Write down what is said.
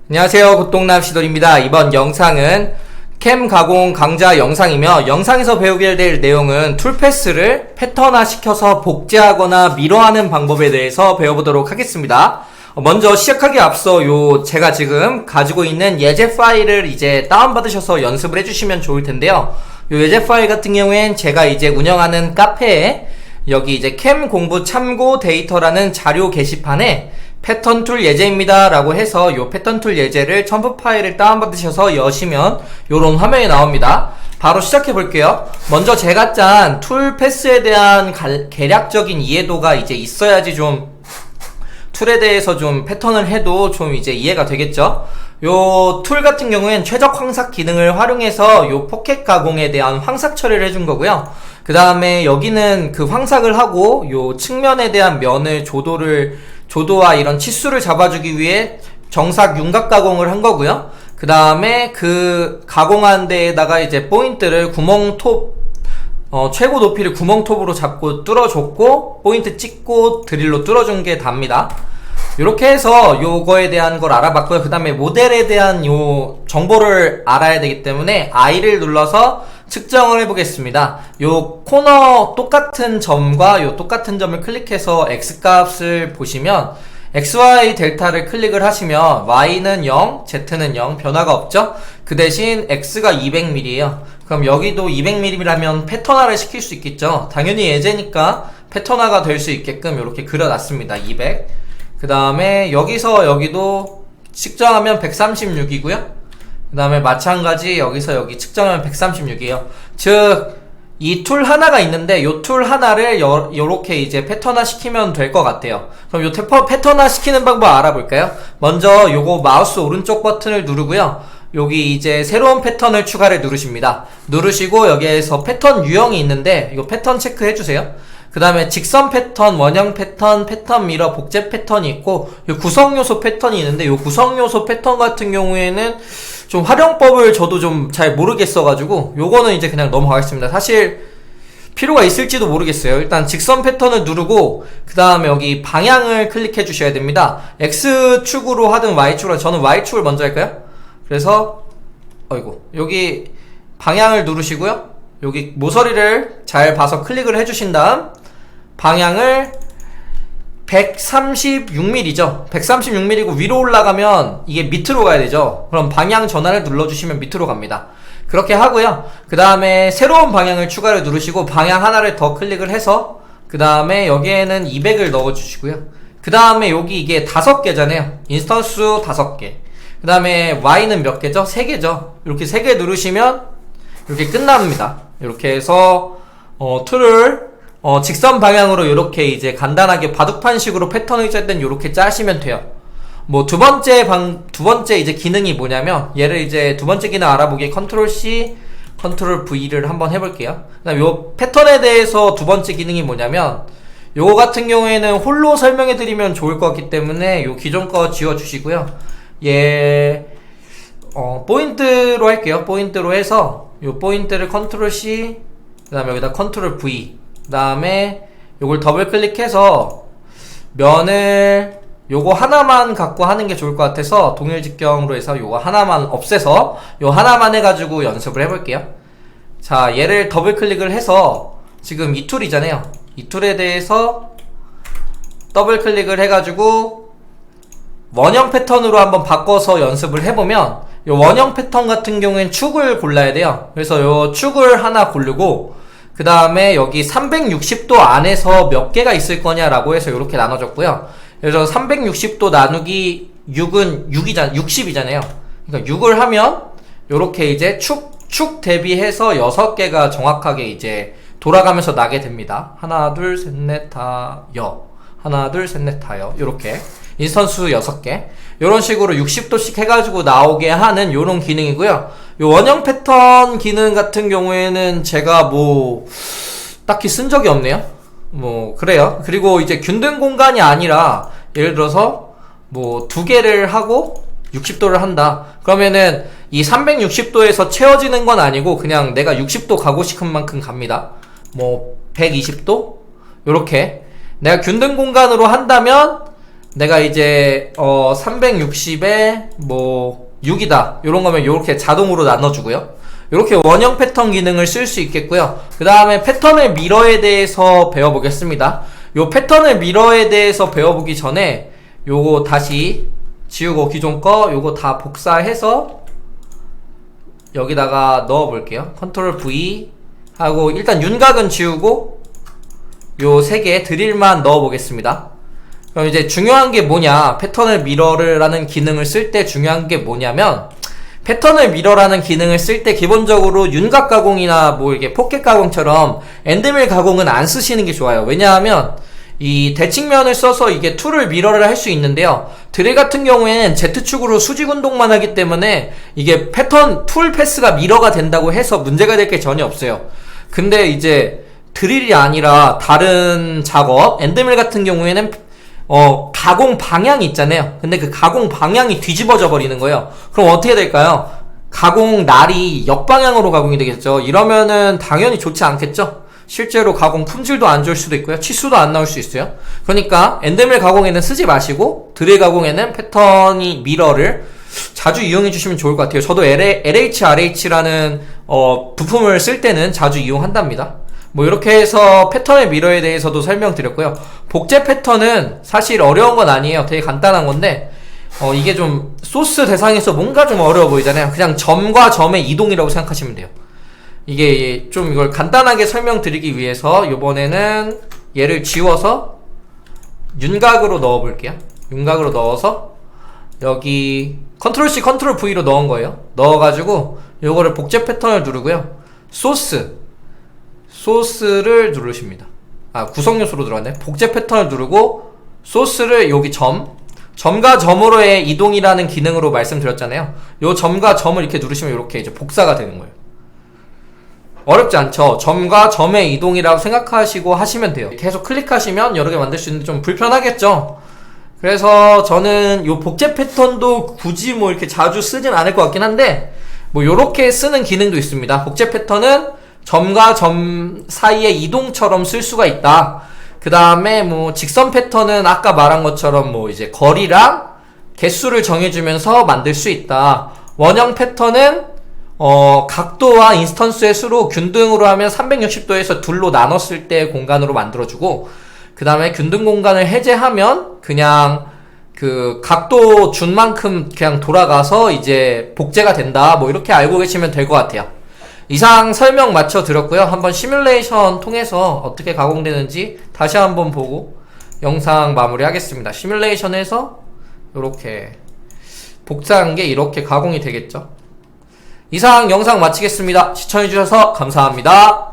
안녕하세요, 굿동남시돌입니다. 이번 영상은 캠 가공 강좌 영상이며, 영상에서 배우게 될 내용은 툴패스를 패턴화 시켜서 복제하거나 미러하는 방법에 대해서 배워보도록 하겠습니다. 먼저 시작하기 앞서 제가 지금 가지고 있는 예제 파일을 이제 다운받으셔서 연습을 해주시면 좋을 텐데요. 예제 파일 같은 경우엔 제가 이제 운영하는 카페에 여기 이제 캠 공부 참고 데이터라는 자료 게시판에 패턴 툴 예제입니다 라고 해서 요 패턴 툴 예제를 첨부 파일을 다운받으셔서 여시면 요런 화면이 나옵니다. 바로 시작해 볼게요. 먼저 제가 짠 툴 패스에 대한 개략적인 이해도가 이제 있어야지 좀 툴에 대해서 좀 패턴을 해도 좀 이제 이해가 되겠죠. 요 툴 같은 경우엔 최적 황삭 기능을 활용해서 요 포켓 가공에 대한 황삭 처리를 해준 거고요. 그 다음에 여기는 그 황삭을 하고 요 측면에 대한 면을 조도와 이런 치수를 잡아주기 위해 정삭 윤곽 가공을 한 거고요. 그 다음에 그 가공한 데에다가 이제 포인트를 최고 높이를 구멍톱으로 잡고 뚫어줬고, 포인트 찍고 드릴로 뚫어준 게 답니다. 이렇게 해서 요거에 대한 걸 알아봤고요. 그 다음에 모델에 대한 요 정보를 알아야 되기 때문에 I를 눌러서 측정을 해보겠습니다. 요 코너 똑같은 점과 요 똑같은 점을 클릭해서 X값을 보시면 XY 델타를 클릭을 하시면 Y는 0, Z는 0, 변화가 없죠? 그 대신 X가 200mm예요. 그럼 여기도 200mm라면 패턴화를 시킬 수 있겠죠? 당연히 예제니까 패턴화가 될 수 있게끔 이렇게 그려놨습니다. 200. 그 다음에 여기서 여기도 측정하면 136이고요. 그 다음에 마찬가지 여기서 여기 측정하면 136이에요. 즉, 이 툴 하나가 있는데 요 툴 하나를 요렇게 이제 패턴화 시키면 될 것 같아요. 그럼 요 패턴화 시키는 방법 알아볼까요? 먼저 요거 마우스 오른쪽 버튼을 누르고요. 여기 이제 새로운 패턴을 추가를 누르십니다. 누르시고 여기에서 패턴 유형이 있는데 이거 패턴 체크해 주세요. 그 다음에 직선 패턴, 원형 패턴, 패턴 미러, 복제 패턴이 있고, 요 구성 요소 패턴이 있는데, 요 구성 요소 패턴 같은 경우에는 좀 활용법을 저도 좀 잘 모르겠어가지고, 요거는 이제 그냥 넘어가겠습니다. 사실 필요가 있을지도 모르겠어요. 일단 직선 패턴을 누르고, 그 다음에 여기 방향을 클릭해 주셔야 됩니다. X축으로 하든 Y축으로, 저는 Y축을 먼저 할까요? 그래서 여기 방향을 누르시고요. 여기 모서리를 잘 봐서 클릭을 해주신 다음 방향을 136mm죠. 136mm고 위로 올라가면 이게 밑으로 가야 되죠. 그럼 방향 전환을 눌러주시면 밑으로 갑니다. 그렇게 하고요. 그 다음에 새로운 방향을 추가를 누르시고 방향 하나를 더 클릭을 해서 그 다음에 여기에는 200을 넣어주시고요. 그 다음에 여기 이게 5개잖아요. 인스턴스 5개. 그 다음에 Y는 몇 개죠? 3개죠. 이렇게 3개 누르시면 이렇게 끝납니다. 이렇게 해서 툴을 직선 방향으로 이렇게 이제 간단하게 바둑판식으로 패턴을 짤 땐 이렇게 짜시면 돼요. 뭐 두 번째 이제 기능이 뭐냐면, 얘를 이제 두 번째 기능 알아보기에 컨트롤 C, 컨트롤 V를 한번 해볼게요. 그다음 요 패턴에 대해서 두 번째 기능이 뭐냐면, 요거 같은 경우에는 홀로 설명해드리면 좋을 것 같기 때문에 요 기존 거 지워주시고요. 포인트로 할게요. 포인트로 해서 요 포인트를 컨트롤 C, 그 다음에 여기다 컨트롤 V, 그 다음에 요걸 더블 클릭해서 면을 요거 하나만 갖고 하는 게 좋을 것 같아서 동일 직경으로 해서 요거 하나만 없애서 요 하나만 해가지고 연습을 해볼게요. 자, 얘를 더블 클릭을 해서 지금 이 툴이잖아요. 이 툴에 대해서 더블 클릭을 해가지고 원형 패턴으로 한번 바꿔서 연습을 해보면, 요 원형 패턴 같은 경우엔 축을 골라야 돼요. 그래서 요 축을 하나 고르고, 그 다음에 여기 360도 안에서 몇 개가 있을 거냐라고 해서 이렇게 나눠졌고요. 그래서 360도 나누기 6은 60이잖아요. 그러니까 6을 하면 요렇게 이제 축 대비해서 6개가 정확하게 이제 돌아가면서 나게 됩니다. 하나, 둘, 셋, 넷, 다, 여. 하나, 둘, 셋, 넷, 다요. 요렇게. 인스턴스 6개. 요런 식으로 60도씩 해가지고 나오게 하는 요런 기능이고요. 요 원형 패턴 기능 같은 경우에는 제가 딱히 쓴 적이 없네요. 그래요. 그리고 이제 균등 공간이 아니라, 예를 들어서 2개를 하고 60도를 한다. 그러면은 이 360도에서 채워지는 건 아니고 그냥 내가 60도 가고 싶은 만큼 갑니다. 뭐 120도 요렇게 내가 균등 공간으로 한다면 내가 이제 360에 뭐 6이다 요런 거면 요렇게 자동으로 나눠주고요. 요렇게 원형 패턴 기능을 쓸 수 있겠고요. 그 다음에 패턴의 미러에 대해서 배워보겠습니다. 요 패턴의 미러에 대해서 배워보기 전에 요거 다시 지우고 기존 거 요거 다 복사해서 여기다가 넣어볼게요. 컨트롤 V 하고 일단 윤곽은 지우고 요 3개 드릴만 넣어보겠습니다. 그럼 이제 중요한 게 뭐냐, 패턴을 미러라는 기능을 쓸 때 중요한 게 뭐냐면 패턴을 미러라는 기능을 쓸 때 기본적으로 윤곽 가공이나 뭐 이게 포켓 가공처럼 엔드밀 가공은 안 쓰시는 게 좋아요. 왜냐하면 이 대칭면을 써서 이게 툴을 미러를 할 수 있는데요. 드릴 같은 경우에는 Z축으로 수직 운동만 하기 때문에 이게 패턴 툴 패스가 미러가 된다고 해서 문제가 될 게 전혀 없어요. 근데 이제 드릴이 아니라 다른 작업, 엔드밀 같은 경우에는 가공 방향이 있잖아요. 근데 그 가공 방향이 뒤집어져 버리는 거예요. 그럼 어떻게 될까요? 가공 날이 역방향으로 가공이 되겠죠. 이러면은 당연히 좋지 않겠죠? 실제로 가공 품질도 안 좋을 수도 있고요. 치수도 안 나올 수 있어요. 그러니까 엔드밀 가공에는 쓰지 마시고 드릴 가공에는 패턴이 미러를 자주 이용해 주시면 좋을 것 같아요. 저도 LHRH라는 부품을 쓸 때는 자주 이용한답니다. 뭐 이렇게 해서 패턴의 미러에 대해서도 설명드렸고요. 복제 패턴은 사실 어려운 건 아니에요. 되게 간단한 건데 이게 좀 소스 대상에서 뭔가 좀 어려워 보이잖아요. 그냥 점과 점의 이동이라고 생각하시면 돼요. 이게 좀 이걸 간단하게 설명드리기 위해서 이번에는 얘를 지워서 윤곽으로 넣어 볼게요. 윤곽으로 넣어서 여기 컨트롤 C 컨트롤 V로 넣은 거예요. 넣어가지고 요거를 복제 패턴을 누르고요. 소스를 누르십니다. 구성 요소로 들어갔네. 복제 패턴을 누르고 소스를 여기 점과 점으로의 이동이라는 기능으로 말씀드렸잖아요. 요 점과 점을 이렇게 누르시면 이렇게 이제 복사가 되는 거예요. 어렵지 않죠? 점과 점의 이동이라고 생각하시고 하시면 돼요. 계속 클릭하시면 여러 개 만들 수 있는데 좀 불편하겠죠? 그래서 저는 요 복제 패턴도 굳이 뭐 이렇게 자주 쓰진 않을 것 같긴 한데 뭐 요렇게 쓰는 기능도 있습니다. 복제 패턴은 점과 점 사이의 이동처럼 쓸 수가 있다. 그 다음에 뭐 직선 패턴은 아까 말한 것처럼 뭐 이제 거리랑 개수를 정해주면서 만들 수 있다. 원형 패턴은 각도와 인스턴스의 수로 균등으로 하면 360도에서 둘로 나눴을 때 공간으로 만들어주고, 그 다음에 균등 공간을 해제하면 그냥 그 각도 준 만큼 그냥 돌아가서 이제 복제가 된다. 뭐 이렇게 알고 계시면 될 것 같아요. 이상 설명 마쳐 드렸고요. 한번 시뮬레이션 통해서 어떻게 가공되는지 다시 한번 보고 영상 마무리 하겠습니다. 시뮬레이션에서 이렇게 복사한 게 이렇게 가공이 되겠죠. 이상 영상 마치겠습니다. 시청해주셔서 감사합니다.